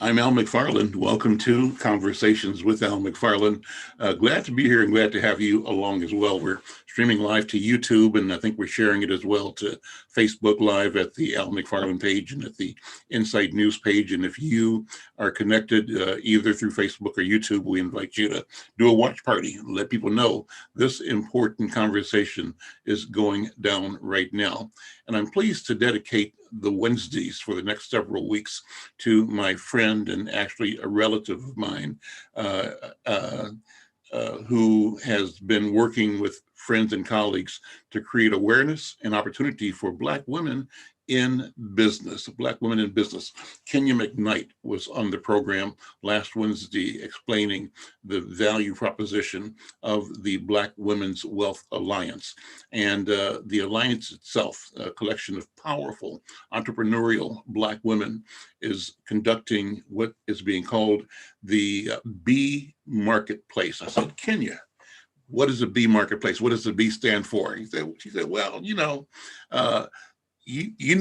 I'm Al McFarlane. Welcome to Conversations with Al McFarlane. Glad to be here and glad to have you along as well. We're streaming live to YouTube, and I think we're sharing it as well to Facebook Live at the Al McFarlane page and at the Insight News page. And if you are connected either through Facebook or YouTube, we invite you to do a watch party and let people know this important conversation is going down right now. And I'm pleased to dedicate the Wednesdays for the next several weeks to my friend and actually a relative of mine uh, uh, who has been working with friends and colleagues to create awareness and opportunity for Black women in business. Black women in business. Kenya McKnight was on the program last Wednesday explaining the value proposition of the Black Women's Wealth Alliance. And the alliance itself, a collection of powerful entrepreneurial Black women, is conducting what is being called the B Marketplace. I said, Kenya, what is a B Marketplace? What does the B stand for? She said, well, you know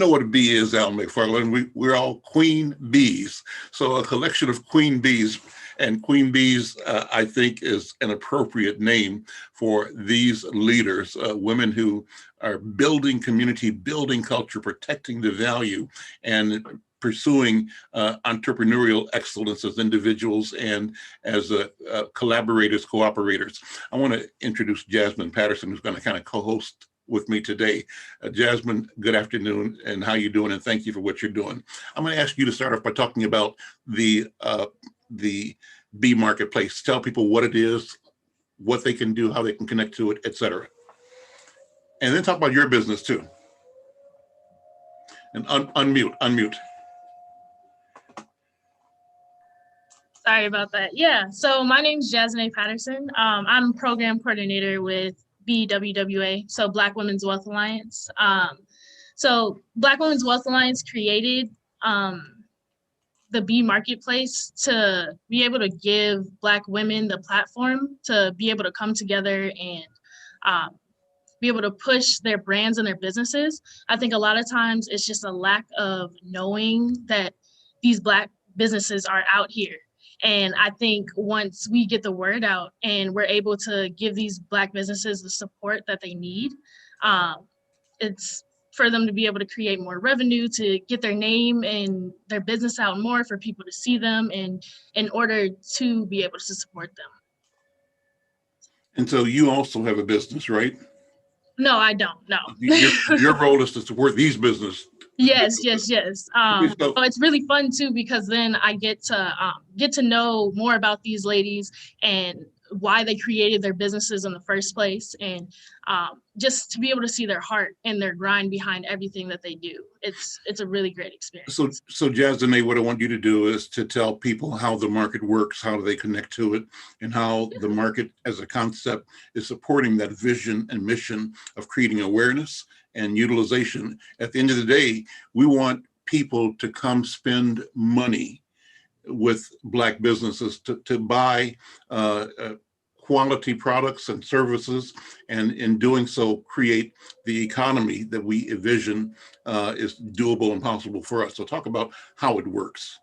what a bee is, Al McFarlane. We're all queen bees. So a collection of queen bees, and queen bees, I think, is an appropriate name for these leaders, women who are building community, building culture, protecting the value, and pursuing entrepreneurial excellence as individuals and as collaborators, cooperators. I want to introduce Jasmine Patterson, who's going to kind of co-host with me today. Jasmine, good afternoon, and how you doing? And thank you for what you're doing. I'm going to ask you to start off by talking about the B Marketplace. Tell people what it is, what they can do, how they can connect to it, etc. And then talk about your business too. And unmute. Sorry about that. Yeah, so my name is Jasmine Patterson. I'm program coordinator with BWWA, so Black Women's Wealth Alliance. So Black Women's Wealth Alliance created the B Marketplace to be able to give Black women the platform to be able to come together and be able to push their brands and their businesses. I think a lot of times it's just a lack of knowing that these Black businesses are out here. And I think once we get the word out and we're able to give these Black businesses the support that they need, it's for them to be able to create more revenue, to get their name and their business out more for people to see them, and in order to be able to support them. And so you also have a business, right? No, I don't. No. Your role is to support these businesses. Yes. So it's really fun too, because then I get to know more about these ladies and why they created their businesses in the first place, and just to be able to see their heart and their grind behind everything that they do. It's a really great experience. So Jasmine, what I want you to do is to tell people how the market works, how do they connect to it, and how the market as a concept is supporting that vision and mission of creating awareness and utilization. At the end of the day, we want people to come spend money with Black businesses to buy quality products and services, and in doing so, create the economy that we envision is doable and possible for us. So talk about how it works.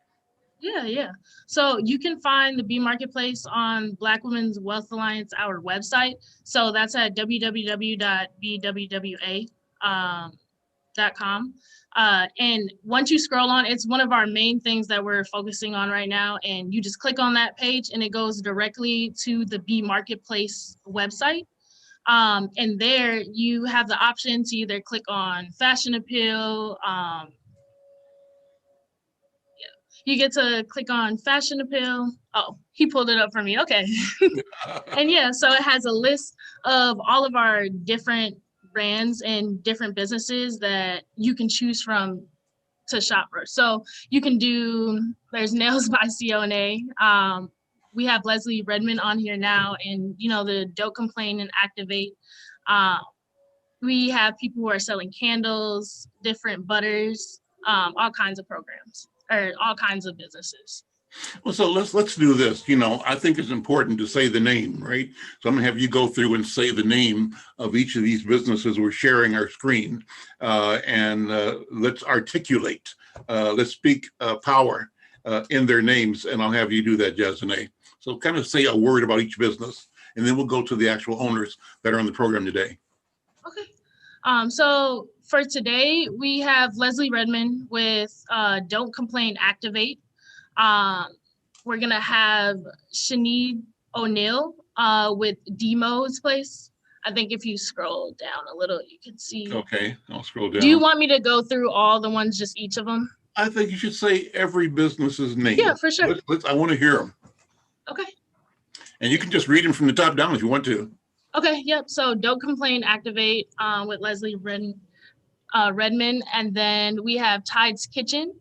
Yeah. So you can find the B Marketplace on Black Women's Wealth Alliance, our website. So that's at www.bwwa.com. And once you scroll on, it's one of our main things that we're focusing on right now. And you just click on that page and it goes directly to the B Marketplace website. And there you have the option to either click on fashion appeal. You get to click on fashion appeal. Oh, he pulled it up for me. Okay. And yeah, so it has a list of all of our different brands and different businesses that you can choose from to shop for. So you can there's Nails by Cione. We have Leslie Redmond on here now, and the Don't Complain and Activate. We have people who are selling candles, different butters, all kinds of programs, or all kinds of businesses. Well, so let's do this. I think it's important to say the name, right? So I'm gonna have you go through and say the name of each of these businesses. We're sharing our screen, and let's articulate. Let's speak power in their names, and I'll have you do that, Jasmine. So kind of say a word about each business, and then we'll go to the actual owners that are on the program today. Okay. So for today, we have Leslie Redmond with Don't Complain, Activate. We're going to have Shanique O'Neill with Demo's Place. I think if you scroll down a little, you can see. Okay, I'll scroll down. Do you want me to go through all the ones, just each of them? I think you should say every business's name. Yeah, for sure. I want to hear them. Okay. And you can just read them from the top down if you want to. Okay, yep. So Don't Complain, Activate with Leslie Redmond. And then we have Tide's Kitchen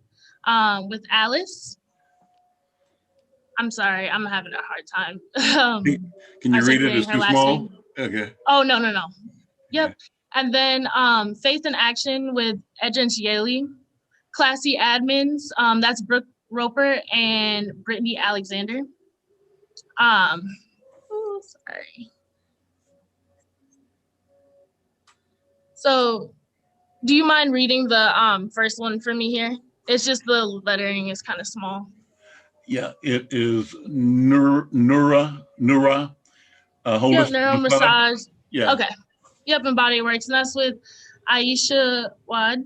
with Alice. I'm sorry, I'm having a hard time. Can you read it? It's too small? Name. Okay. Oh, no. Yep. Okay. And then Faith in Action with Edrin Yaley. Classy Admins, that's Brooke Roper and Brittany Alexander. Sorry. So do you mind reading the first one for me here? It's just the lettering is kind of small. Yeah, it is Nura Yep, Neuro Massage. Yeah. Okay. Yep, and Body Works. And that's with Aisha Wad.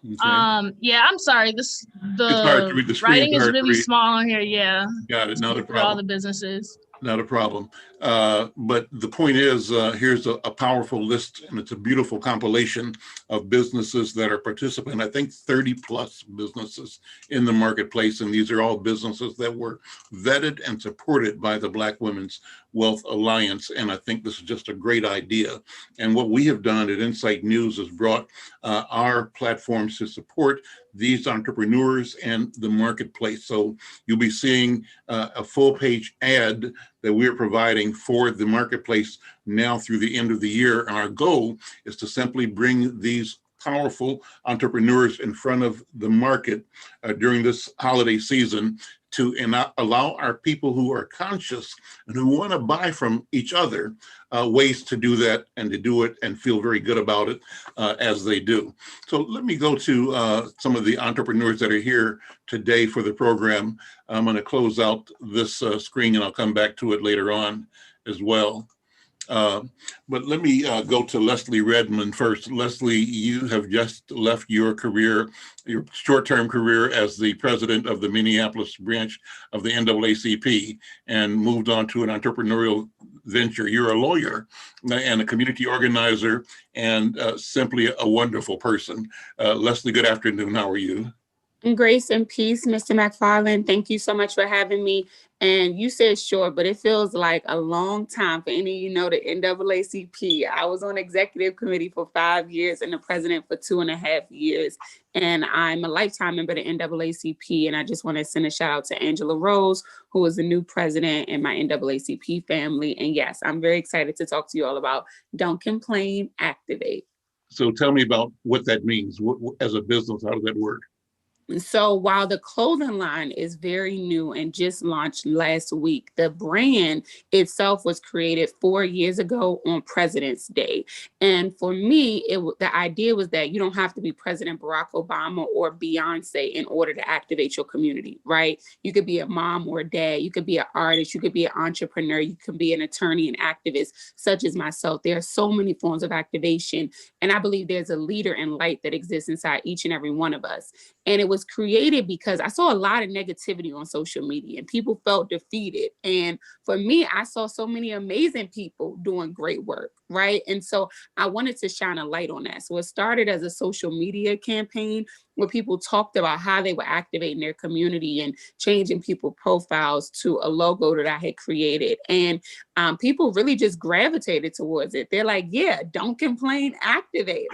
Okay. Yeah, I'm sorry. It's hard to read. The writing is really small on here. Yeah. Got it. Not a problem. All the businesses. Not a problem. But the point is, here's a powerful list, and it's a beautiful compilation of businesses that are participating. I think 30 plus businesses in the marketplace, and these are all businesses that were vetted and supported by the Black Women's Wealth Alliance. And I think this is just a great idea. And what we have done at Insight News is brought our platforms to support these entrepreneurs and the marketplace. So you'll be seeing a full page ad that we're providing for the marketplace now through the end of the year. And our goal is to simply bring these powerful entrepreneurs in front of the market during this holiday season to allow our people who are conscious and who want to buy from each other ways to do that and to do it and feel very good about it as they do. So let me go to some of the entrepreneurs that are here today for the program. I'm going to close out this screen and I'll come back to it later on as well. But let me go to Leslie Redmond first. Leslie, you have just left your career, your short-term career as the president of the Minneapolis branch of the NAACP and moved on to an entrepreneurial venture. You're a lawyer and a community organizer and simply a wonderful person. Leslie, good afternoon. How are you? Grace and peace, Mr. McFarlane. Thank you so much for having me. And you said short, but it feels like a long time. For any of you know the NAACP, I was on executive committee for 5 years and the president for 2.5 years. And I'm a lifetime member of the NAACP. And I just want to send a shout out to Angela Rose, who is the new president in my NAACP family. And yes, I'm very excited to talk to you all about Don't Complain, Activate. So tell me about what that means. As a business, how does that work? So while the clothing line is very new and just launched last week, the brand itself was created 4 years ago on President's Day. And for me, the idea was that you don't have to be President Barack Obama or Beyonce in order to activate your community, right? You could be a mom or a dad. You could be an artist. You could be an entrepreneur. You can be an attorney and activist, such as myself. There are so many forms of activation. And I believe there's a leader and light that exists inside each and every one of us. And it was created because I saw a lot of negativity on social media and people felt defeated. And for me, I saw so many amazing people doing great work, right? And so I wanted to shine a light on that. So it started as a social media campaign where people talked about how they were activating their community and changing people's profiles to a logo that I had created. And people really just gravitated towards it. They're like, yeah, don't complain, activate.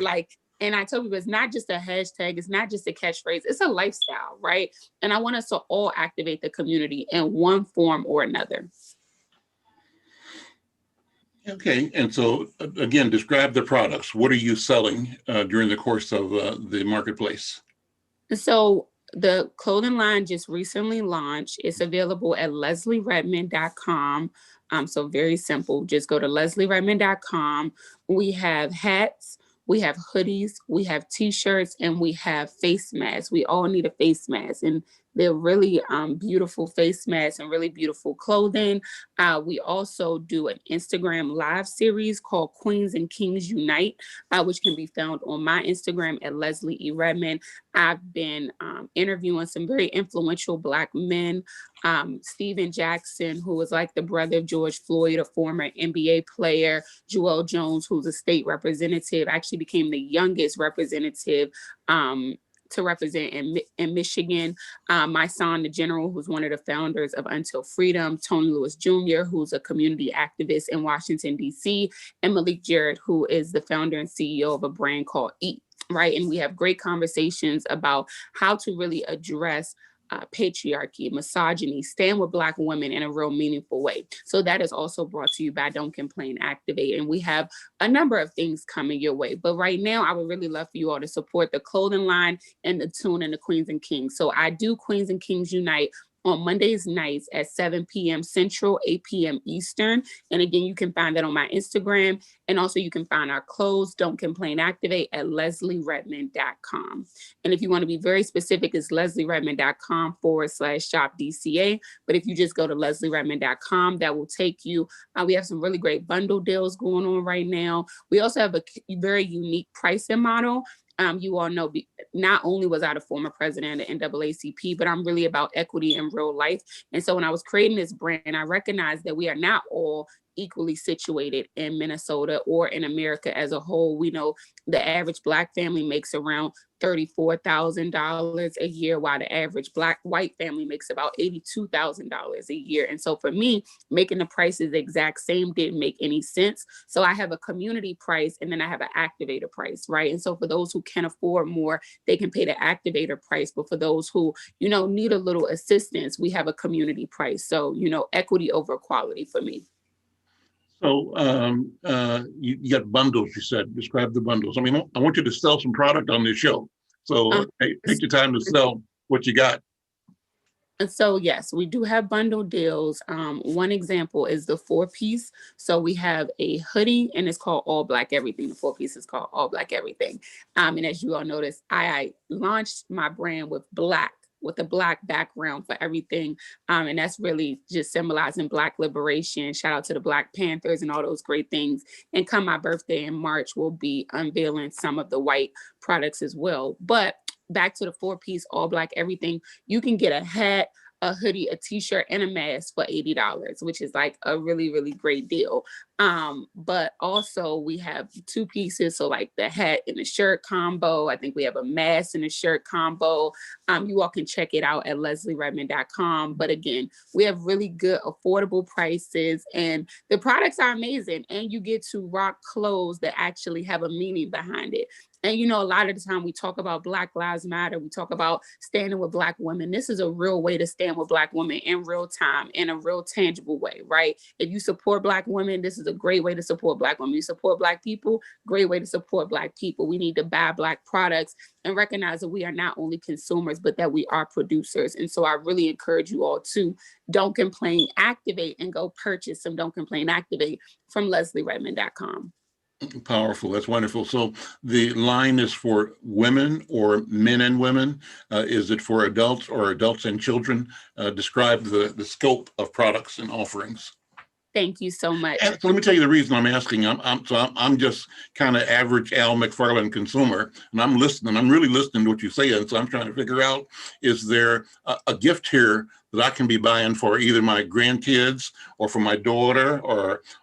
And I tell people it's not just a hashtag, it's not just a catchphrase, it's a lifestyle, right? And I want us to all activate the community in one form or another. Okay, and so again, describe the products. What are you selling during the course of the marketplace? So the clothing line just recently launched. It's available at leslieredmond.com. So very simple, just go to leslieredmond.com. We have hats. we have hoodies, we have t-shirts, and we have face masks. We all need a face mask, and they're really beautiful face masks and really beautiful clothing. We also do an Instagram live series called Queens and Kings Unite, which can be found on my Instagram at Leslie E. Redmond. I've been interviewing some very influential Black men. Steven Jackson, who was like the brother of George Floyd, a former NBA player. Joel Jones, who's a state representative, actually became the youngest representative to represent in Michigan. My son, the general, who's one of the founders of Until Freedom. Tony Lewis Jr., who's a community activist in Washington, D.C. And Malik Jarrett, who is the founder and CEO of a brand called Eat. Right. And we have great conversations about how to really address patriarchy, misogyny, stand with Black women in a real meaningful way. So that is also brought to you by Don't Complain, Activate. And we have a number of things coming your way. But right now, I would really love for you all to support the clothing line and the tune and the Queens and Kings. So I do Queens and Kings Unite on Mondays nights at 7 p.m. Central, 8 p.m. Eastern. And again, you can find that on my Instagram. And also you can find our clothes, Don't Complain, Activate, at leslieredmond.com. And if you want to be very specific, it's leslieredmond.com/shop DCA. But if you just go to leslieredmond.com, that will take you. We have some really great bundle deals going on right now. We also have a very unique pricing model. You all know, not only was I the former president of the NAACP, but I'm really about equity in real life. And so when I was creating this brand, I recognized that we are not all equally situated in Minnesota or in America as a whole. We know the average Black family makes around $34,000 a year, while the average white family makes about $82,000 a year. And so for me, making the prices the exact same didn't make any sense. So I have a community price and then I have an activator price, right? And so for those who can afford more, they can pay the activator price. But for those who, need a little assistance, we have a community price. So, equity over quality for me. So you got bundles, you said. Describe the bundles. I mean, I want you to sell some product on this show. So take your time to sell what you got. And so, yes, we do have bundle deals. One example is the 4-piece. So we have a hoodie and it's called All Black Everything. The 4-piece is called All Black Everything. And as you all noticed, I launched my brand with a Black background for everything. And that's really just symbolizing Black liberation. Shout out to the Black Panthers and all those great things. And come my birthday in March, we'll be unveiling some of the white products as well. But back to the 4-piece All Black Everything, you can get a hat, a hoodie, a t-shirt, and a mask for $80, which is like a really, really great deal. But also we have 2 pieces. So like the hat and the shirt combo. I think we have a mask and a shirt combo. You all can check it out at leslieredmond.com. But again, we have really good, affordable prices and the products are amazing. And you get to rock clothes that actually have a meaning behind it. And, a lot of the time we talk about Black Lives Matter. We talk about standing with Black women. This is a real way to stand with Black women in real time, in a real tangible way, right? If you support Black women, this is a great way to support Black women. You support Black people, great way to support Black people. We need to buy Black products and recognize that we are not only consumers, but that we are producers. And so I really encourage you all to Don't Complain, Activate, and go purchase some Don't Complain, Activate from leslieredmond.com. Powerful. That's wonderful. So the line is for women or men and women. Is it for adults or adults and children? Describe the scope of products and offerings. Thank you so much. And so let me tell you the reason I'm asking. I'm just kind of average Al McFarlane consumer, and I'm listening. I'm really listening to what you say, and so I'm trying to figure out: is there a gift here that I can be buying for either my grandkids or for my daughter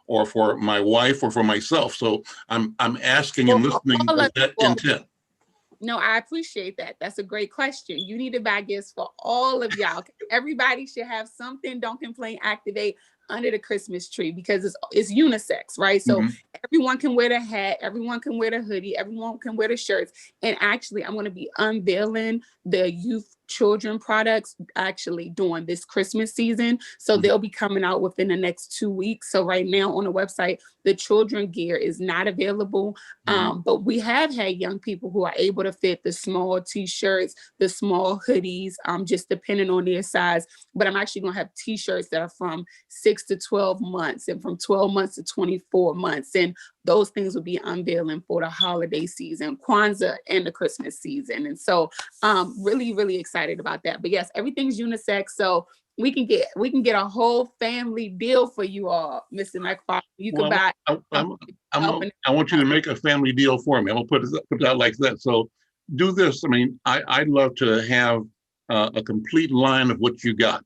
or for my wife or for myself? So I'm asking and listening with that intent. No, I appreciate that. That's a great question. You need to buy gifts for all of y'all. Everybody should have something Don't Complain, Activate under the Christmas tree because it's unisex, right? So everyone can wear the hat, everyone can wear the hoodie, everyone can wear the shirts. And actually, I'm going to be unveiling the youth children products actually during this Christmas season. So they'll be coming out within the next 2 weeks. So right now on the website, the children gear is not available. But we have had young people who are able to fit the small t-shirts, the small hoodies, just depending on their size. But I'm actually going to have t-shirts that are from 6 to 12 months and from 12 months to 24 months and those things will be unveiling for the holiday season, Kwanzaa, and the Christmas season. And so really, really excited about that. But yes, everything's unisex. So we can get a whole family deal for you all, Mr. McFarlane. You can buy. I want you to make a family deal for me. I'm gonna put it out like that. So do this. I mean, I'd love to have a complete line of what you got,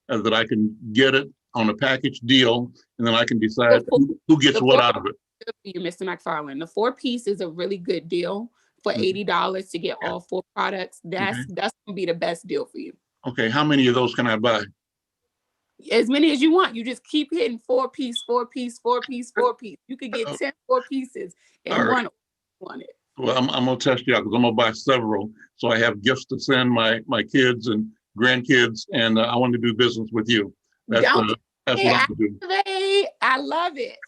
that I can get it on a package deal, and then I can decide who gets what out of it. For you, Mr. McFarlane, the 4-piece is a really good deal for $80 to get all 4 products. That's gonna be the best deal for you. Okay, how many of those can I buy? As many as you want. You just keep hitting 4-piece, 4-piece, 4-piece, 4-piece. You could get 10 4-pieces in one. Well, I'm gonna test you out because I'm gonna buy several, so I have gifts to send my kids and grandkids, and I want to do business with you. That's what I'm gonna do. I love it.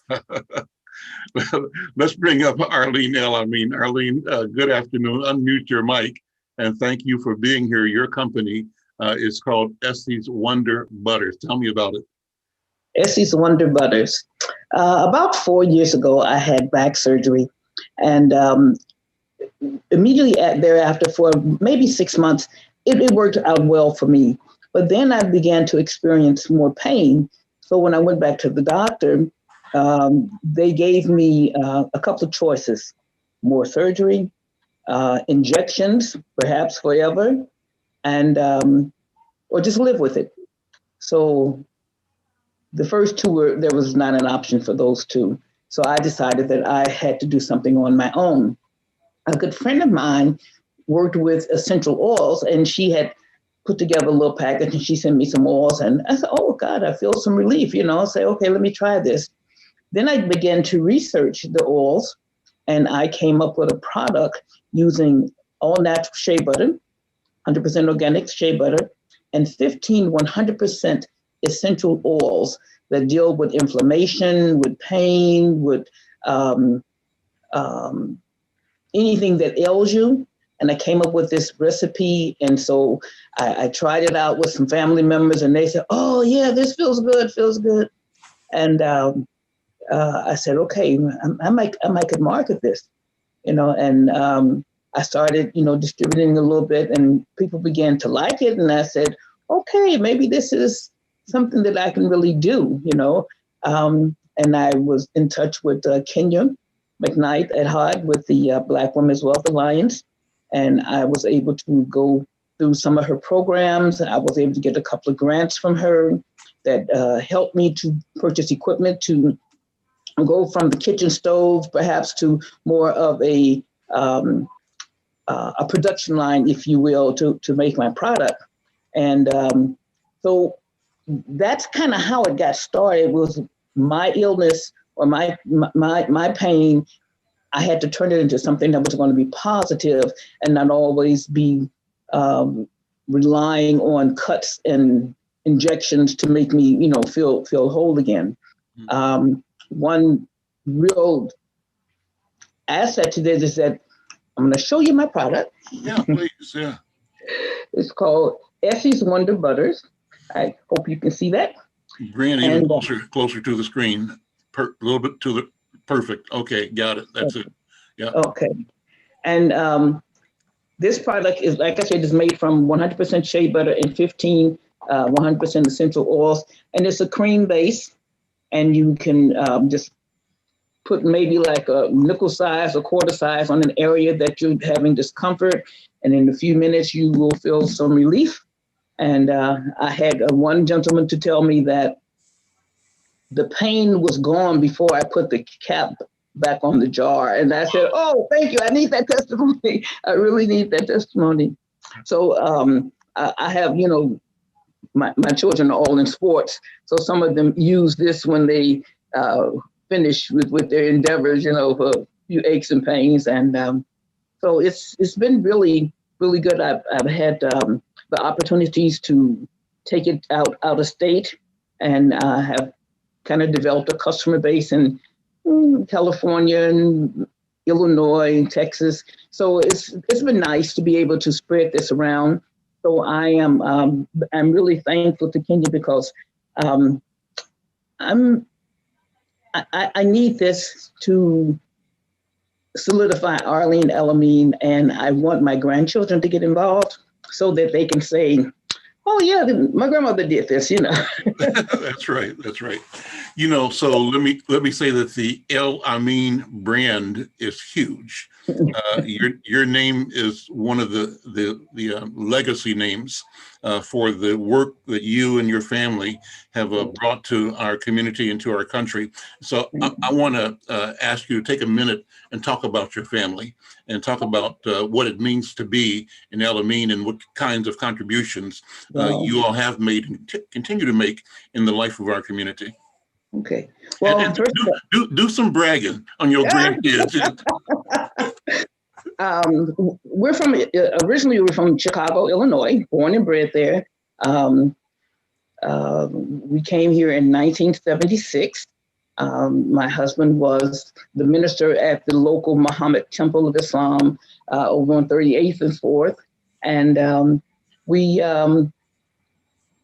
Let's bring up Arlene L. Arlene, good afternoon. Unmute your mic, and thank you for being here. Your company is called Essie's Wonder Butters. Tell me about it. Essie's Wonder Butters. About 4 years ago, I had back surgery, and immediately thereafter, for maybe 6 months, it worked out well for me. But then I began to experience more pain. So when I went back to the doctor, they gave me a couple of choices: more surgery, injections, perhaps forever, and or just live with it. So the first two there was not an option for those two. So I decided that I had to do something on my own. A good friend of mine worked with essential oils, and she had put together a little package, and she sent me some oils, and I said, oh God, I feel some relief, say, okay, let me try this. Then I began to research the oils, and I came up with a product using all natural shea butter, 100% organic shea butter, and 15 100% essential oils that deal with inflammation, with pain, with anything that ails you. And I came up with this recipe. And so I tried it out with some family members, and they said, oh yeah, this feels good. And I said, okay, I could market this, and I started, distributing a little bit, and people began to like it. And I said, okay, maybe this is something that I can really do, and I was in touch with Kenya McKnight at Hard with the Black Women's Wealth Alliance. And I was able to go through some of her programs. I was able to get a couple of grants from her that helped me to purchase equipment to go from the kitchen stove perhaps to more of a production line, if you will, to make my product. And so that's kind of how it got started. Was my illness or my pain. I had to turn it into something that was going to be positive and not always be relying on cuts and injections to make me, feel whole again. Mm-hmm. One real asset to this is that I'm going to show you my product. Yeah, please. Yeah. It's called Essie's Wonder Butters. I hope you can see that. Bring it even closer to the screen. A little bit to the perfect. Okay, got it. That's it. Yeah. Okay. And this product is, like I said, is made from 100% shea butter and 15 100% essential oils. And it's a cream base. And you can just put maybe like a nickel size or quarter size on an area that you're having discomfort. And in a few minutes, you will feel some relief. And I had one gentleman to tell me that the pain was gone before I put the cap back on the jar. And I said, oh, thank you. I need that testimony. I really need that testimony. So I have, my children are all in sports. So some of them use this when they finish with their endeavors, for a few aches and pains. And so it's been really, really good. I've had the opportunities to take it out of state, and have kind of developed a customer base in California and Illinois and Texas. So it's been nice to be able to spread this around. So I'm really thankful to Kenya because I'm I need this to solidify Arlene Elamine, and I want my grandchildren to get involved so that they can say, oh yeah, my grandmother did this, That's right. That's right. So let me say that the El Amin brand is huge. Your name is one of the legacy names for the work that you and your family have brought to our community and to our country. So I want to ask you to take a minute and talk about your family and talk about what it means to be in El Amin and what kinds of contributions you all have made and continue to make in the life of our community. Okay. Well, and do some bragging on your grandkids. We're from originally we're from Chicago, Illinois, born and bred there. We came here in 1976. My husband was the minister at the local Muhammad Temple of Islam over on 38th and 4th. And we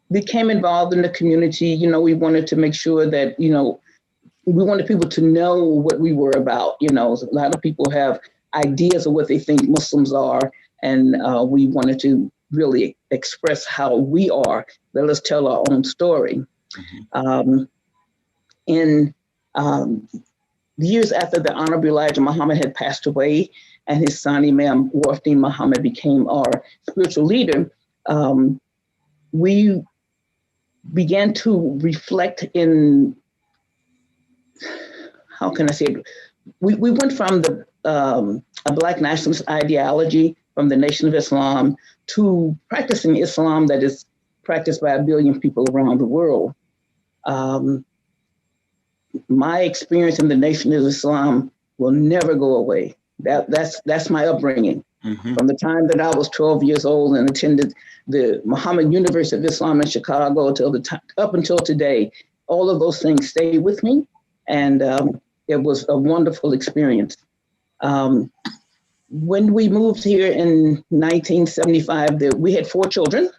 became involved in the community. We wanted to make sure that, we wanted people to know what we were about. A lot of people have ideas of what they think Muslims are. And we wanted to really express how we are. Let us tell our own story. Mm-hmm. In years after the Honorable Elijah Muhammad had passed away and his son, Imam Wafdeen Muhammad, became our spiritual leader, we began to reflect in, how can I say it? We went from a Black nationalist ideology from the Nation of Islam to practicing Islam that is practiced by 1 billion people around the world. My experience in the Nation of Islam will never go away. That's my upbringing. Mm-hmm. From the time that I was 12 years old and attended the Muhammad University of Islam in Chicago up until today, all of those things stay with me. And it was a wonderful experience. When we moved here in 1975, we had 4 children.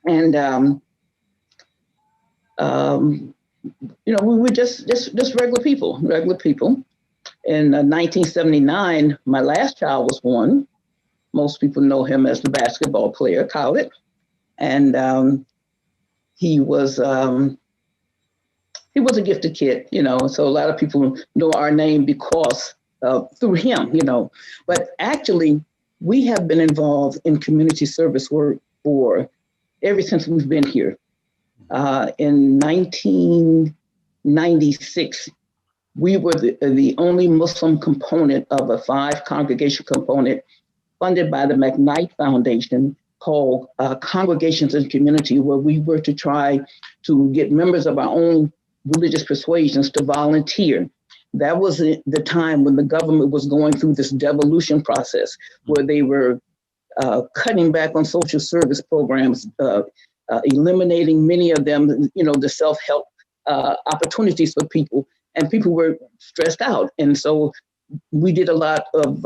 And, we were just regular people. In 1979, my last child was born. Most people know him as the basketball player, Khaled. And he was a gifted kid, so a lot of people know our name because through him, But actually, we have been involved in community service work ever since we've been here. In 1996, we were the only Muslim component of a 5-congregation component funded by the McKnight Foundation called Congregations and Community, where we were to try to get members of our own religious persuasions to volunteer. That was the time when the government was going through this devolution process where they were cutting back on social service programs, eliminating many of them, the self-help opportunities for people, and people were stressed out. And so we did a lot of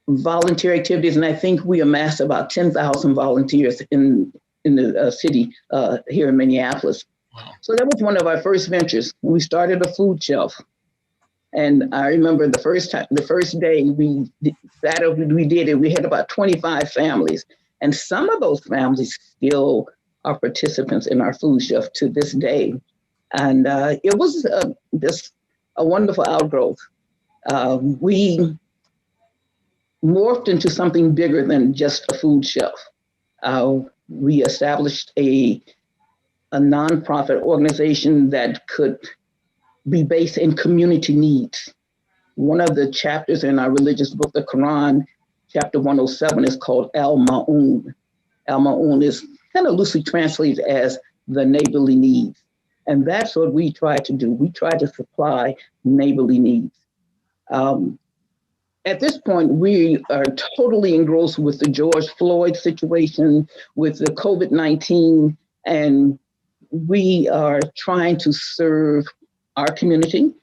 volunteer activities, and I think we amassed about 10,000 volunteers in the city here in Minneapolis. Wow. So that was one of our first ventures. We started a food shelf. And I remember the first day we did it, we had about 25 families. And some of those families still are participants in our food shelf to this day. And it was just a wonderful outgrowth. We morphed into something bigger than just a food shelf. We established a nonprofit organization that could be based in community needs. One of the chapters in our religious book, the Quran, chapter 107, is called Al-Ma'un. Al-Ma'un is kind of loosely translated as the neighborly needs. And that's what we try to do. We try to supply neighborly needs. At this point, we are totally engrossed with the George Floyd situation, with the COVID-19, and we are trying to serve our community.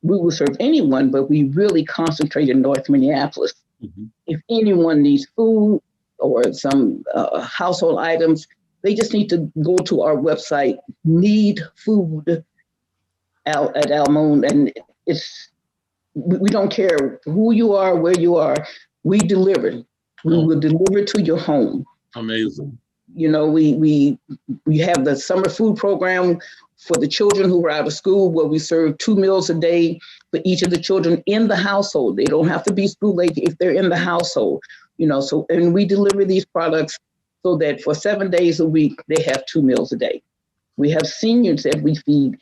We will serve anyone, but we really concentrate in North Minneapolis. Mm-hmm. If anyone needs food or some household items, they just need to go to our website, needfood.org, at Almond, and we don't care who you are, where you are. We deliver. We will deliver to your home. Amazing. You know, we have the summer food program for the children who are out of school, where we serve 2 meals a day for each of the children in the household. They don't have to be school age if they're in the household. You know, so, and we deliver these products so that for 7 days a week, they have 2 meals a day. We have seniors that we feed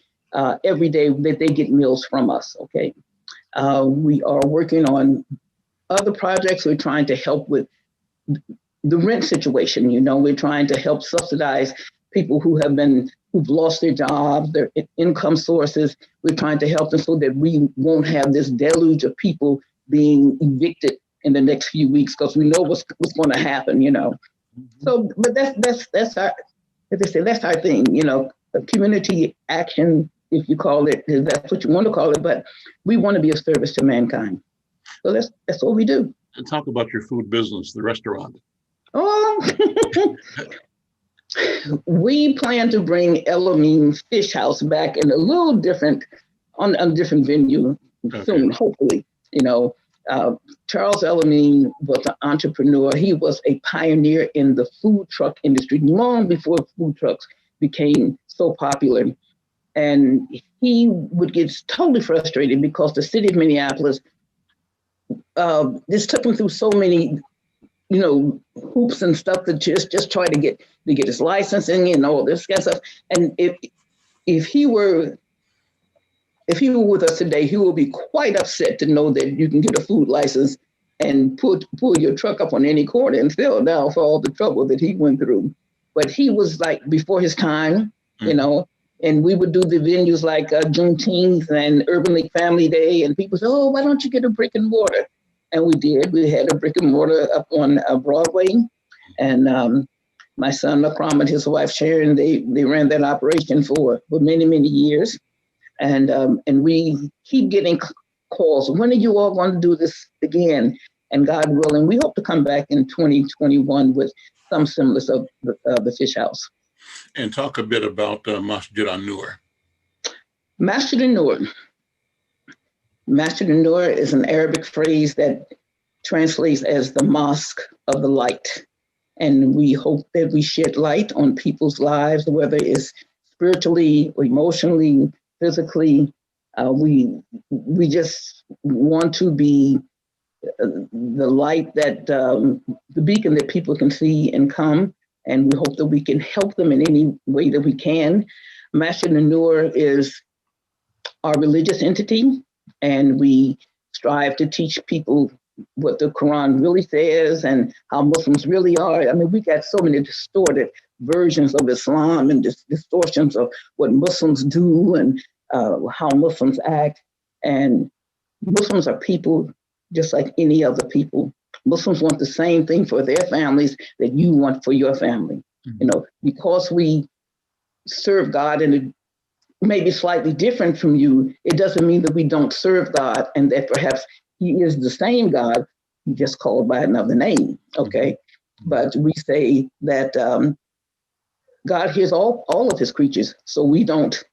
every day, that they get meals from us. Okay. We are working on other projects. We're trying to help with the rent situation. You know, we're trying to help subsidize people who've lost their jobs, their income sources. We're trying to help them so that we won't have this deluge of people being evicted in the next few weeks, because we know what's going to happen, you know. So, but that's our, as they say, that's our thing, you know, community action, if you call it, if that's what you want to call it, but we want to be of service to mankind. So that's what we do. And talk about your food business, the restaurant. Oh, we plan to bring Elamine Fish House back in a little different, on a different venue soon, hopefully. You know, Charles Elamine was an entrepreneur. He was a pioneer in the food truck industry long before food trucks became so popular. And he would get totally frustrated because the city of Minneapolis, this took him through so many, you know, hoops and stuff to just try to get his licensing and all this kind of stuff. And if he were with us today, he will be quite upset to know that you can get a food license and pull your truck up on any corner and sell down for all the trouble that he went through. But he was like before his time, you know. And we would do the venues like Juneteenth and Urban League Family Day, and people say, "Oh, why don't you get a brick and mortar?" And we did. We had a brick and mortar up on Broadway, and my son McFarlane and his wife Sharon, they ran that operation for many years, and we keep getting calls. When are you all going to do this again? And God willing, we hope to come back in 2021 with some semblance of the Fish House. And talk a bit about Masjid An-Nur. Masjid An-Nur. Masjid An-Nur is an Arabic phrase that translates as the mosque of the light. And we hope that we shed light on people's lives, whether it's spiritually, or emotionally, physically. We just want to be the light that, the beacon that people can see and come. And we hope that we can help them in any way that we can. Masjid An-Nur is our religious entity, and we strive to teach people what the Quran really says and how Muslims really are. I mean, we got so many distorted versions of Islam and distortions of what Muslims do and how Muslims act. And Muslims are people just like any other people. Muslims want the same thing for their families that you want for your family. You know, because we serve God in a maybe slightly different from you, it doesn't mean that we don't serve God and that perhaps he is the same God, just called by another name, okay? But we say that God hears all of his creatures, so we don't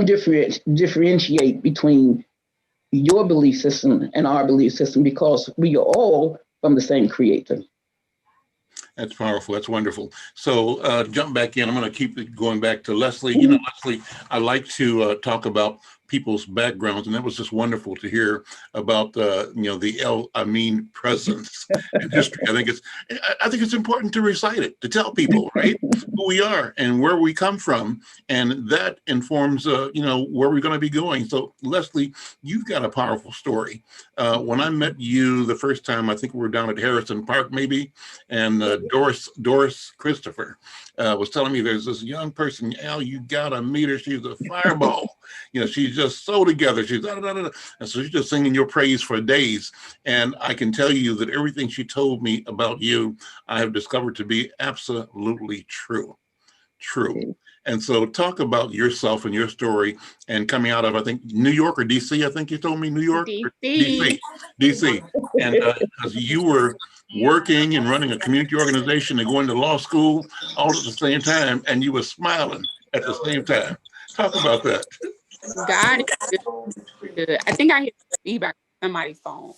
differentiate between your belief system and our belief system, because we are all from the same creator. That's powerful. That's wonderful. So jump back in. I'm going to keep it going back to Leslie. You know, Leslie, I like to talk about people's backgrounds, and that was just wonderful to hear about you know, the El Amin presence in history. I think it's important to recite it, to tell people, right, who we are and where we come from, and that informs you know, where we're going to be going. So Leslie, you've got a powerful story. When I met you the first time, I think we were down at Harrison Park maybe, and Doris Christopher was telling me there's this young person, Al, you gotta meet her. She's a fireball. You know, she's just so together. She's da, da, da, da. And so she's just singing your praise for days. And I can tell you that everything she told me about you, I have discovered to be absolutely true. And so talk about yourself and your story and coming out of, I think, New York or DC, I think you told me, New York? DC. And as you were working and running a community organization and going to law school all at the same time, and you were smiling at the same time. Talk about that. God is good. I think I hear feedback on somebody's phone.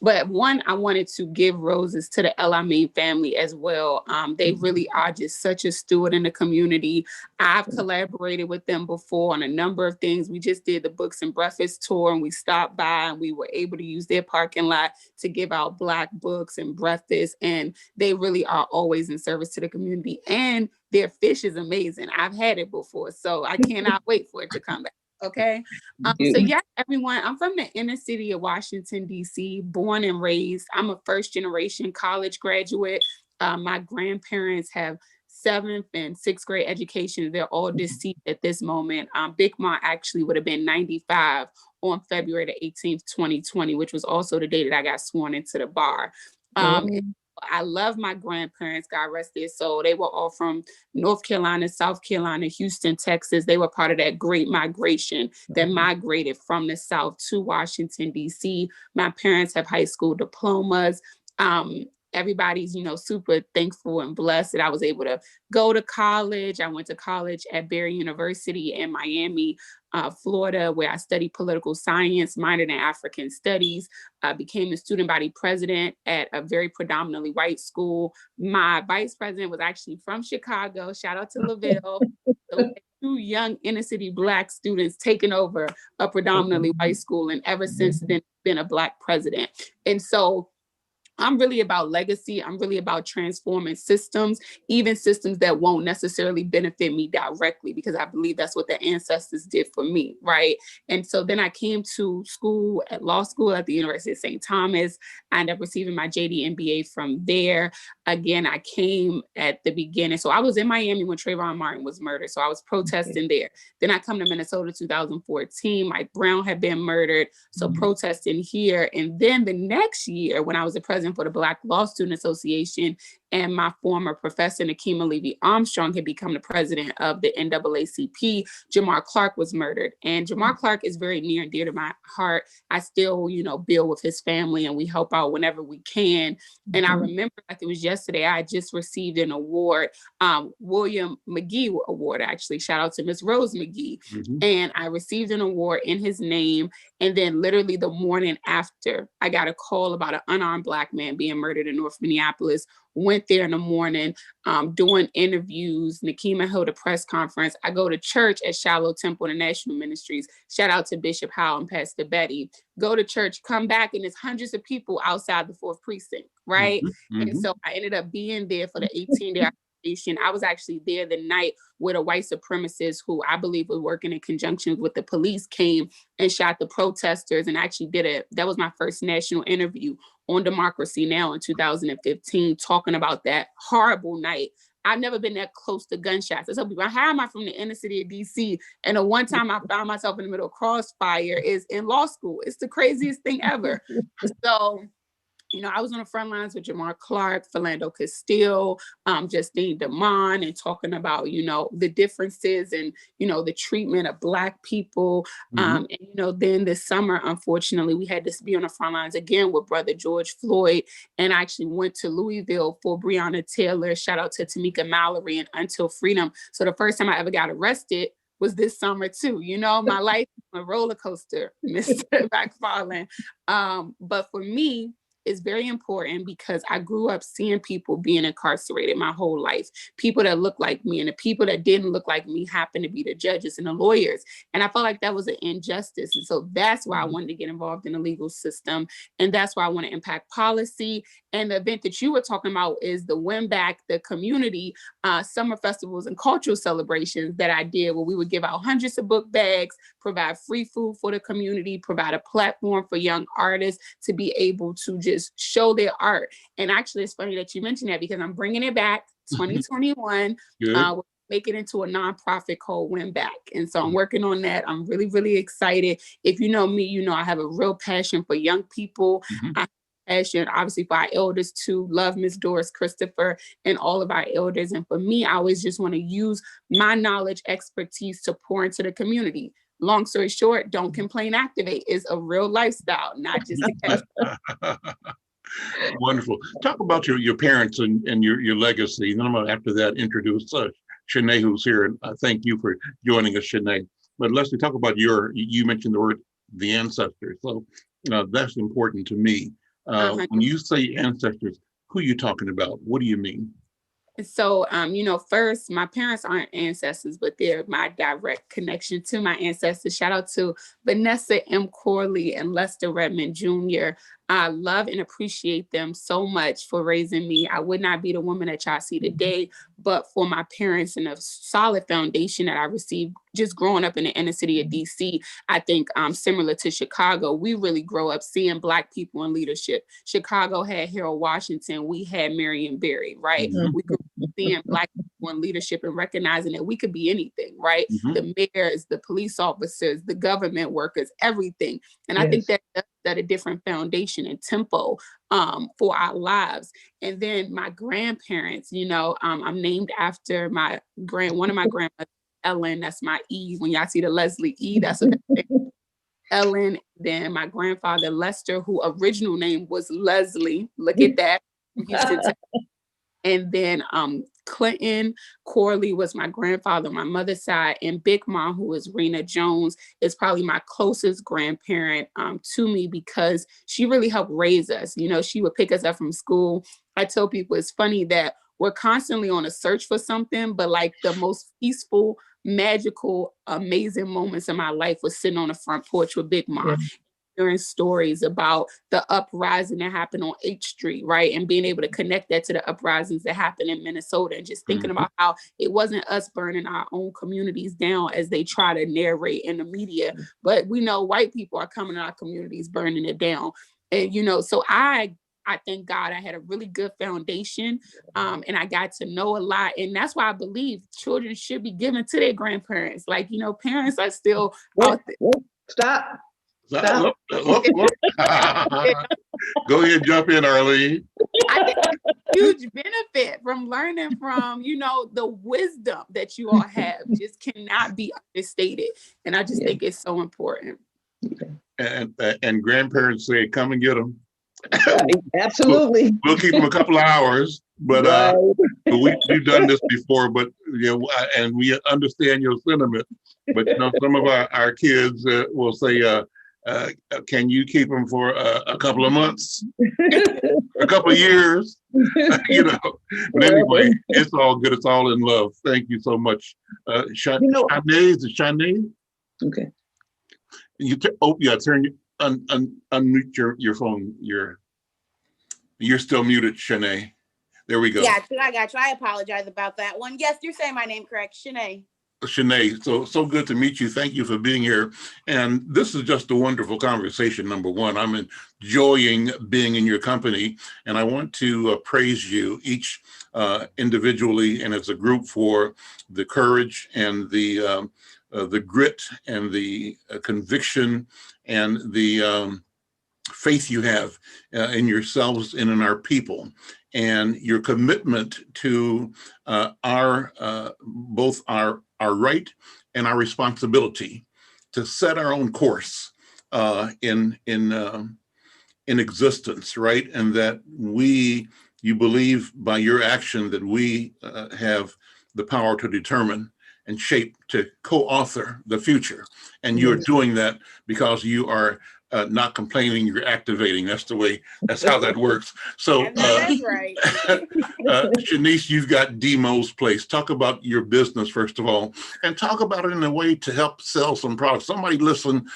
But one, I wanted to give roses to the Elamine family as well. They really are just such a steward in the community. I've collaborated with them before on a number of things. We just did the Books and Breakfast tour, and we stopped by and we were able to use their parking lot to give out Black books and breakfast. And they really are always in service to the community. And their fish is amazing. I've had it before, so I cannot wait for it to come back. Okay. So yes, everyone, I'm from the inner city of Washington, D.C., born and raised. I'm a first generation college graduate. My grandparents have 7th and 6th grade education. They're all deceased at this moment. Big Ma actually would have been 95 on February the 18th, 2020, which was also the day that I got sworn into the bar. I love my grandparents, God rest their soul. They were all from North Carolina, South Carolina, Houston, Texas. They were part of that great migration that migrated from the South to Washington, D.C. My parents have high school diplomas. Everybody's, super thankful and blessed that I was able to go to college. I went to college at Barry University in Miami, Florida, where I studied political science, minored in African studies. I became the student body president at a very predominantly white school. My vice president was actually from Chicago. Shout out to LaVille. So 2 young inner city Black students taking over a predominantly white school. And ever since then, been a Black president. And so I'm really about legacy. I'm really about transforming systems, even systems that won't necessarily benefit me directly, because I believe that's what the ancestors did for me, right? And so then I came to school at law school at the University of St. Thomas. I ended up receiving my JD MBA from there. Again, I came at the beginning. So I was in Miami when Trayvon Martin was murdered. So I was protesting there. Then I come to Minnesota 2014. Mike Brown had been murdered. So protesting here. And then the next year, when I was the president for the Black Law Student Association, and my former professor, Nakima Levy-Armstrong, had become the president of the NAACP, Jamar Clark was murdered. And Jamar Clark is very near and dear to my heart. I still, build with his family and we help out whenever we can. And I remember, like it was yesterday, I just received an award, William McGee Award, actually. Shout out to Miss Rose McGee. And I received an award in his name. And then literally the morning after, I got a call about an unarmed Black man being murdered in North Minneapolis. Went there in the morning, doing interviews. Nakima held a press conference. I go to church at Shiloh Temple International Ministries. Shout out to Bishop Howell and Pastor Betty. Go to church, come back, and there's hundreds of people outside the 4th precinct, right? And so I ended up being there for the 18-day occupation. I was actually there the night where the white supremacists, who I believe were working in conjunction with the police, came and shot the protesters, and actually that was my first national interview on Democracy Now! In 2015, talking about that horrible night. I've never been that close to gunshots. I tell people, how am I from the inner city of DC? And the one time I found myself in the middle of crossfire is in law school. It's the craziest thing ever. So, I was on the front lines with Jamar Clark, Philando Castile, Justine Damon, and talking about, the differences and, the treatment of Black people. And, then this summer, unfortunately, we had to be on the front lines again with Brother George Floyd, and I actually went to Louisville for Breonna Taylor. Shout out to Tamika Mallory and Until Freedom. So the first time I ever got arrested was this summer too. My life is a roller coaster, Mr. McFarlane. But for me, is very important because I grew up seeing people being incarcerated my whole life. People that look like me, and the people that didn't look like me happened to be the judges and the lawyers. And I felt like that was an injustice. And so that's why I wanted to get involved in the legal system. And that's why I want to impact policy. And the event that you were talking about is the Win Back the Community summer festivals and cultural celebrations that I did, where we would give out hundreds of book bags, provide free food for the community, provide a platform for young artists to be able to just show their art. And actually, it's funny that you mentioned that because I'm bringing it back 2021. We'll make it into a nonprofit called Win Back. And so I'm working on that. I'm really, really excited. If you know me, I have a real passion for young people. I have a passion, obviously, for our elders too. Love Miss Doris Christopher and all of our elders. And for me, I always just want to use my knowledge, expertise to pour into the community. Long story short, don't complain, activate is a real lifestyle, not just a cash. Wonderful. Talk about your parents and your legacy. And then I'm going to, after that, introduce Shanae, who's here, and thank you for joining us, Shanae. But Leslie, talk about you mentioned the word the ancestors. So that's important to me. When you say ancestors, who are you talking about? What do you mean? So, first, my parents aren't ancestors, but they're my direct connection to my ancestors. Shout out to Vanessa M. Corley and Lester Redmond Jr. I love and appreciate them so much for raising me. I would not be the woman that y'all see today, but for my parents and a solid foundation that I received just growing up in the inner city of DC. I think similar to Chicago, we really grow up seeing Black people in leadership. Chicago had Harold Washington, we had Marion Barry, right? Mhm. We grew up seeing Black people in leadership and recognizing that we could be anything, right? Mhm. The mayors, the police officers, the government workers, everything. And I think that set a different foundation and tempo for our lives. And then my grandparents, I'm named after one of my grandmothers, Ellen. That's my E. When y'all see the Leslie E, that's what that is. Ellen. Then my grandfather Lester, who original name was Leslie. Look at that. From Houston, Texas. And then Clinton Corley was my grandfather on my mother's side, and Big Mom, who is Rena Jones, is probably my closest grandparent to me because she really helped raise us. She would pick us up from school. I tell people it's funny that we're constantly on a search for something, but like the most peaceful, magical, amazing moments in my life was sitting on the front porch with Big Mom. Hearing stories about the uprising that happened on H Street, right? And being able to connect that to the uprisings that happened in Minnesota, and just thinking about how it wasn't us burning our own communities down as they try to narrate in the media, but we know white people are coming to our communities burning it down. And, so I thank God I had a really good foundation and I got to know a lot. And that's why I believe children should be given to their grandparents. Like, parents are still out there. Stop. Look. Go ahead, jump in, Arlene. I think it's a huge benefit from learning from, the wisdom that you all have just cannot be understated. And I just think it's so important. And grandparents say, come and get them. Absolutely. We'll keep them a couple of hours, but we've done this before, but and we understand your sentiment. But some of our kids will say, can you keep them for a couple of months, a couple of years, But anyway, it's all good. It's all in love. Thank you so much. Shanae, is it Shanae? Okay. Unmute your phone. You're still muted, Shanae. There we go. Yeah, I got you. I apologize about that one. Yes, you're saying my name correct, Shanae. Shanae, so good to meet you. Thank you for being here. And this is just a wonderful conversation, number one. I'm enjoying being in your company, and I want to praise you each individually and as a group for the courage and the grit and the conviction and the faith you have in yourselves and in our people, and your commitment to both our right and our responsibility to set our own course in existence, right? And that you believe by your action that we have the power to determine and shape, to co-author the future. And you're doing that because you are not complaining, you're activating. That's how that works. So that's right. Shanice, you've got Demo's Place. Talk about your business, first of all, and talk about it in a way to help sell some products. Somebody listening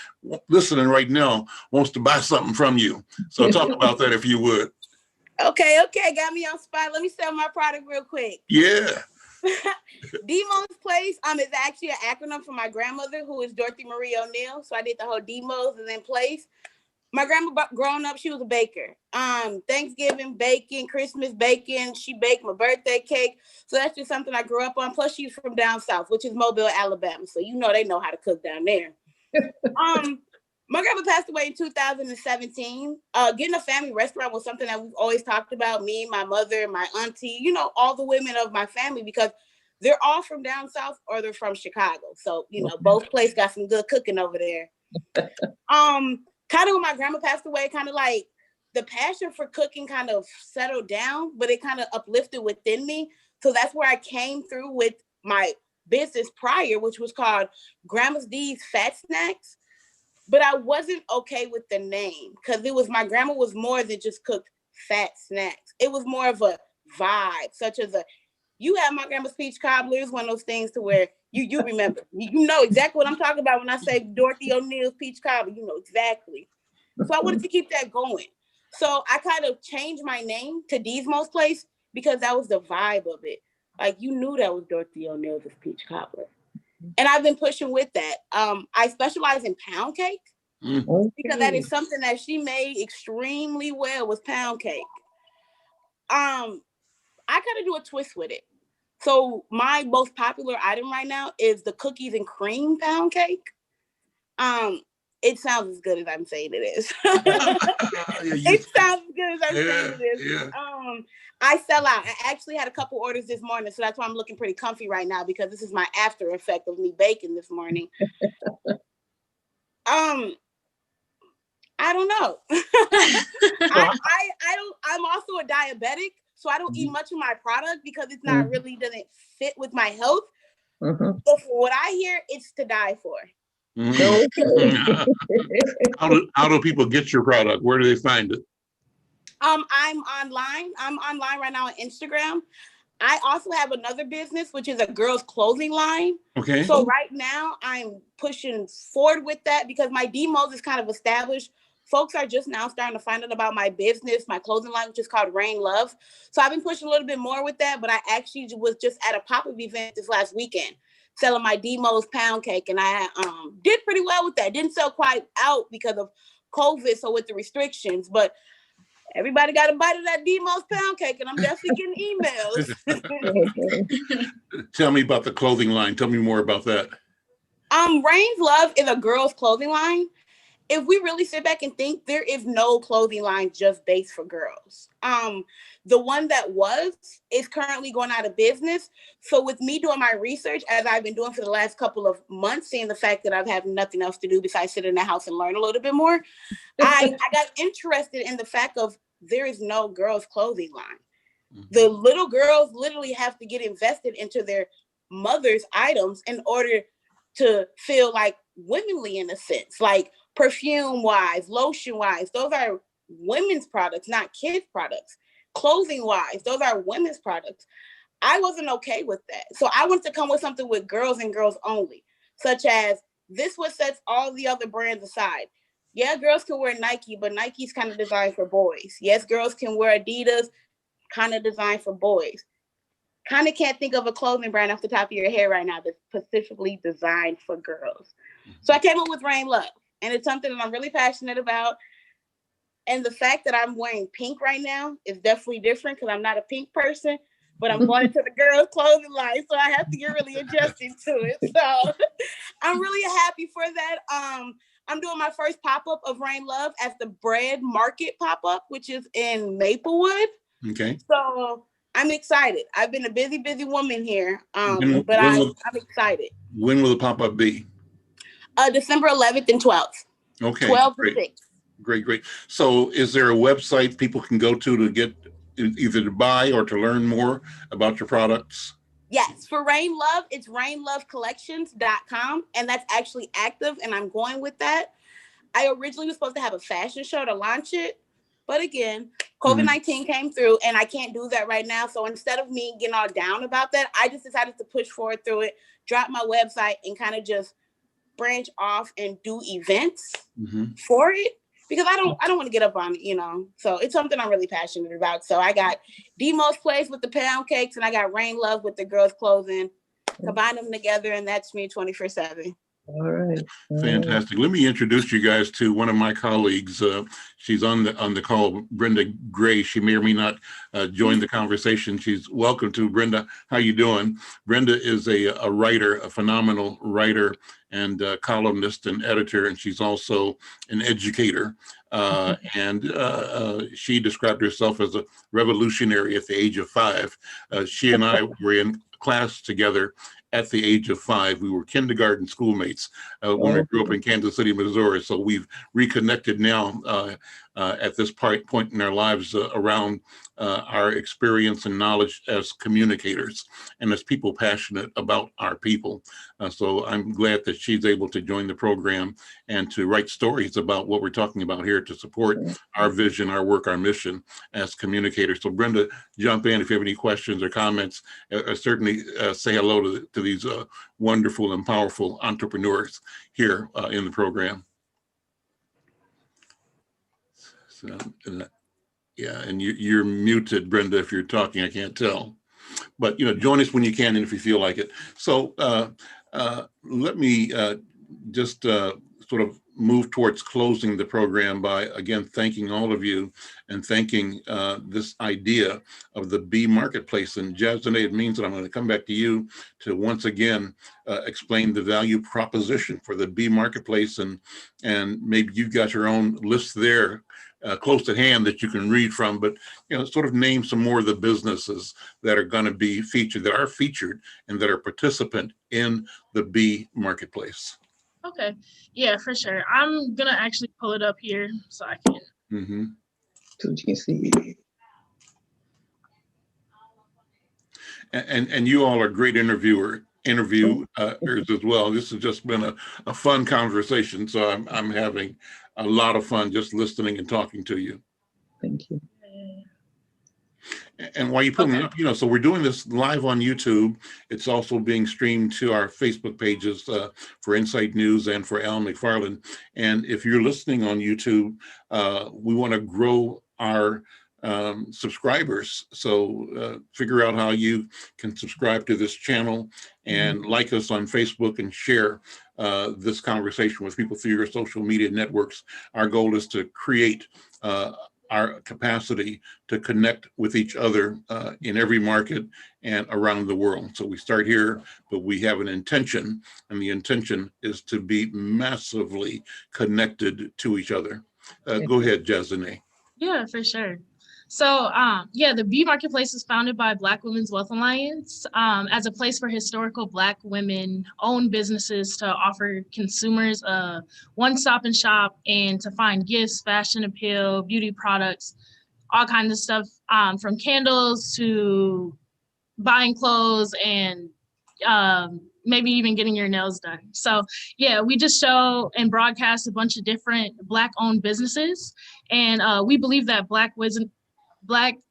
right now wants to buy something from you. So talk about that if you would. Okay, got me on spot. Let me sell my product real quick. Yeah. Demo's Place is actually an acronym for my grandmother, who is Dorothy Marie O'Neill. So I did the whole Demo's and then Place. My grandma, growing up, she was a baker. Thanksgiving bacon, Christmas bacon. She baked my birthday cake. So that's just something I grew up on. Plus, she's from down south, which is Mobile, Alabama. So they know how to cook down there. My grandma passed away in 2017. Getting a family restaurant was something that we've always talked about. Me, my mother, my auntie, all the women of my family, because they're all from down south or they're from Chicago. So, both places got some good cooking over there. Kind of when my grandma passed away, kind of like the passion for cooking kind of settled down, but it kind of uplifted within me. So that's where I came through with my business prior, which was called Grandma's D's Fat Snacks. But I wasn't okay with the name because my grandma was more than just cooked fat snacks. It was more of a vibe, such as you have my grandma's peach cobbler. Is one of those things to where you remember, you know exactly what I'm talking about when I say Dorothy O'Neill's peach cobbler. You know exactly. So I wanted to keep that going. So I kind of changed my name to Deesmo's Place because that was the vibe of it. Like, you knew that was Dorothy O'Neill's peach cobbler. And I've been pushing with that. I specialize in pound cake because that is something that she made extremely well, was pound cake. I kind of do a twist with it. So my most popular item right now is the cookies and cream pound cake. It sounds as good as I'm saying it is. It sounds as good as I'm saying it is. Yeah. I sell out. I actually had a couple orders this morning, so that's why I'm looking pretty comfy right now, because this is my after effect of me baking this morning. I don't know. I'm also a diabetic, so I don't eat much of my product because it's not really, doesn't fit with my health. But for what I hear, it's to die for. How do people get your product? Where do they find it? I'm online. I'm online right now on Instagram. I also have another business, which is a girls' clothing line. Okay. So right now I'm pushing forward with that because my demos is kind of established. Folks are just now starting to find out about my business, my clothing line, which is called Rain Love. So I've been pushing a little bit more with that, but I actually was just at a pop-up event this last weekend selling my demos pound cake, and I did pretty well with that. Didn't sell quite out because of COVID, so with the restrictions, but everybody got a bite of that demos pound cake, and I'm definitely getting emails. Tell me about the clothing line. Tell me more about that. Rain's Love is a girls' clothing line. If we really sit back and think, there is no clothing line just based for girls. The one that is currently going out of business. So with me doing my research, as I've been doing for the last couple of months, seeing the fact that I've had nothing else to do besides sit in the house and learn a little bit more, I got interested in the fact of there is no girls' clothing line. The little girls literally have to get invested into their mother's items in order to feel like womanly in a sense, like perfume-wise, lotion-wise. Those are women's products, not kids' products. Clothing-wise, those are women's products. I wasn't okay with that. So I wanted to come with something with girls and girls only, such as this what sets all the other brands aside. Yeah, girls can wear Nike, but Nike's kind of designed for boys. Yes, girls can wear Adidas, kind of designed for boys. Kind of can't think of a clothing brand off the top of your head right now that's specifically designed for girls. So I came up with Rain Love, and it's something that I'm really passionate about. And the fact that I'm wearing pink right now is definitely different because I'm not a pink person, but I'm going into the girls' clothing line, so I have to get really adjusted to it. So I'm really happy for that. I'm doing my first pop-up of Rain Love at the Bread Market pop-up, which is in Maplewood. Okay. So I'm excited. I've been a busy woman here, but I'm excited. When will the pop-up be? December 11th and 12th. Okay. 12 to great. 6. Great. So is there a website people can go to get either to buy or to learn more about your products? Yes, for Rain Love, it's rainlovecollections.com, and that's actually active, and I'm going with that. I originally was supposed to have a fashion show to launch it, but again, COVID-19 came through, and I can't do that right now. So instead of me getting all down about that, I just decided to push forward through it, drop my website, and kind of just branch off and do events for it. Because I don't want to get up on it, So it's something I'm really passionate about. So I got Demo's Place with the pound cakes, and I got Rain Love with the girls' clothing. Combine them together, and that's me 24/7. All right. Fantastic. Let me introduce you guys to one of my colleagues. She's on the call, Brenda Gray. She may or may not join the conversation. She's welcome to. Brenda, how you doing? Brenda is a writer, a phenomenal writer and columnist and editor, and she's also an educator. And she described herself as a revolutionary at the age of 5. She and I were in class together at the age of 5. We were kindergarten schoolmates when we grew up in Kansas City, Missouri. So we've reconnected now at this point in our lives around our experience and knowledge as communicators and as people passionate about our people. So I'm glad that she's able to join the program and to write stories about what we're talking about here to support our vision, our work, our mission as communicators. So Brenda, jump in if you have any questions or comments. Certainly say hello to these wonderful and powerful entrepreneurs here in the program. So, yeah, and you're muted, Brenda, if you're talking, I can't tell. But, join us when you can and if you feel like it. So let me just sort of move towards closing the program by, again, thanking all of you and thanking this idea of the bee marketplace. And Jasmine, it means that I'm going to come back to you to once again explain the value proposition for the bee marketplace. And maybe you've got your own list there close at hand that you can read from, but sort of name some more of the businesses that are going to be featured, that are featured and that are participant in the bee marketplace. Okay, yeah, for sure. I'm gonna actually pull it up here so I can. Mm-hmm. So you can see. And you all are great interviewers as well. This has just been a fun conversation. So I'm having a lot of fun just listening and talking to you. Thank you. And while you're putting it up, so we're doing this live on YouTube. It's also being streamed to our Facebook pages for Insight News and for Al McFarlane. And if you're listening on YouTube, we want to grow our subscribers. So figure out how you can subscribe to this channel and like us on Facebook and share this conversation with people through your social media networks. Our goal is to create our capacity to connect with each other in every market and around the world. So we start here, but we have an intention, and the intention is to be massively connected to each other. Go ahead, Jasmine. Yeah, for sure. So, the Bee Marketplace was founded by Black Women's Wealth Alliance as a place for historical Black women-owned businesses to offer consumers a one-stop and shop and to find gifts, fashion appeal, beauty products, all kinds of stuff, from candles to buying clothes and maybe even getting your nails done. So yeah, we just show and broadcast a bunch of different Black-owned businesses, and we believe that Black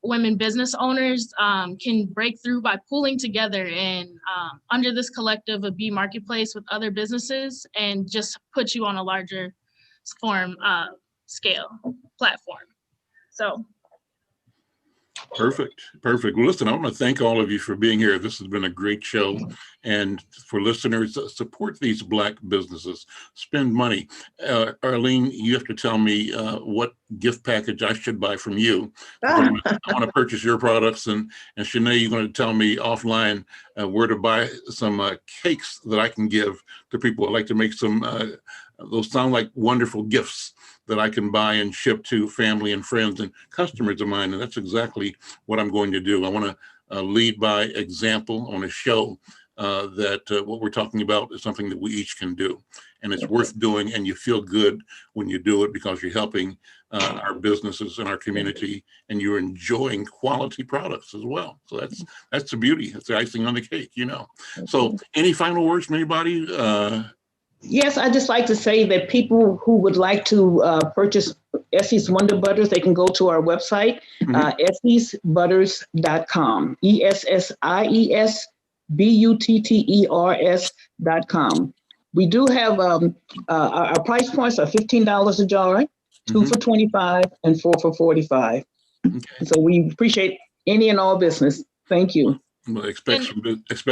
women business owners can break through by pooling together and under this collective of Bee Marketplace with other businesses and just put you on a larger scale platform. So. Perfect. Well, listen, I want to thank all of you for being here. This has been a great show. And for listeners, support these Black businesses. Spend money. Arlene, you have to tell me what gift package I should buy from you. I want to purchase your products. And Shanae, you're going to tell me offline where to buy some cakes that I can give to people. I'd like to make some, those sound like wonderful gifts that I can buy and ship to family and friends and customers of mine. And that's exactly what I'm going to do. I want to lead by example on a show that what we're talking about is something that we each can do. And it's worth doing, and you feel good when you do it because you're helping our businesses and our community, and you're enjoying quality products as well. So that's the beauty. It's the icing on the cake, So any final words from anybody? Yes, I'd just like to say that people who would like to purchase Essie's Wonder Butters, they can go to our website, essiesbutters.com, ESSIESBUTTERS.com. We do have our price points are $15 a jar, 2 for $25 and 4 for $45. Okay. So we appreciate any and all business. Thank you. Well, expect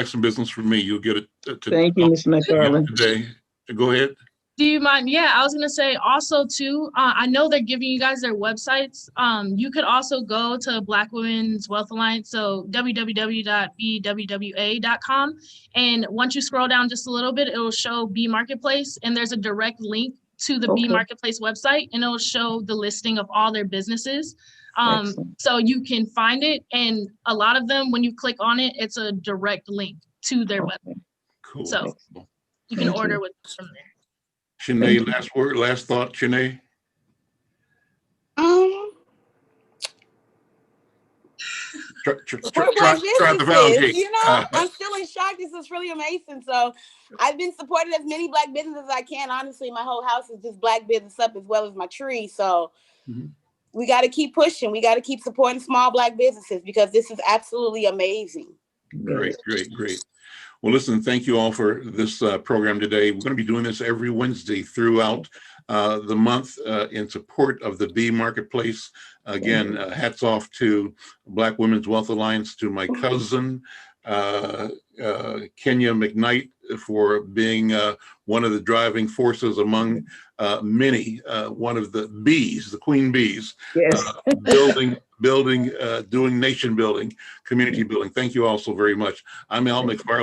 some business from me. You'll get it. Thank you, Mr. McFarlane. Today. Go ahead. Do you mind? Yeah, I was going to say also too, I know they're giving you guys their websites. You could also go to Black Women's Wealth Alliance, so www.bwwa.com. And once you scroll down just a little bit, it will show Bee Marketplace, and there's a direct link to the Bee Marketplace website, and it will show the listing of all their businesses. So you can find it, and a lot of them, when you click on it, it's a direct link to their website. Cool. So you can order from there. Shanae, last thought, Shanae? Support Black Try the valve businesses. cake. You know, I'm still in shock. This is really amazing. So I've been supporting as many Black businesses as I can. Honestly, my whole house is just Black business up as well as my tree. So we got to keep pushing. We got to keep supporting small Black businesses because this is absolutely amazing. Great. Well, listen, thank you all for this program today. We're going to be doing this every Wednesday throughout the month in support of the Bee Marketplace. Again, hats off to Black Women's Wealth Alliance, to my cousin, Kenya McKnight, for being one of the driving forces among many, one of the bees, the queen bees, building, doing nation building, community building. Thank you all so very much. I'm Al McFarlane.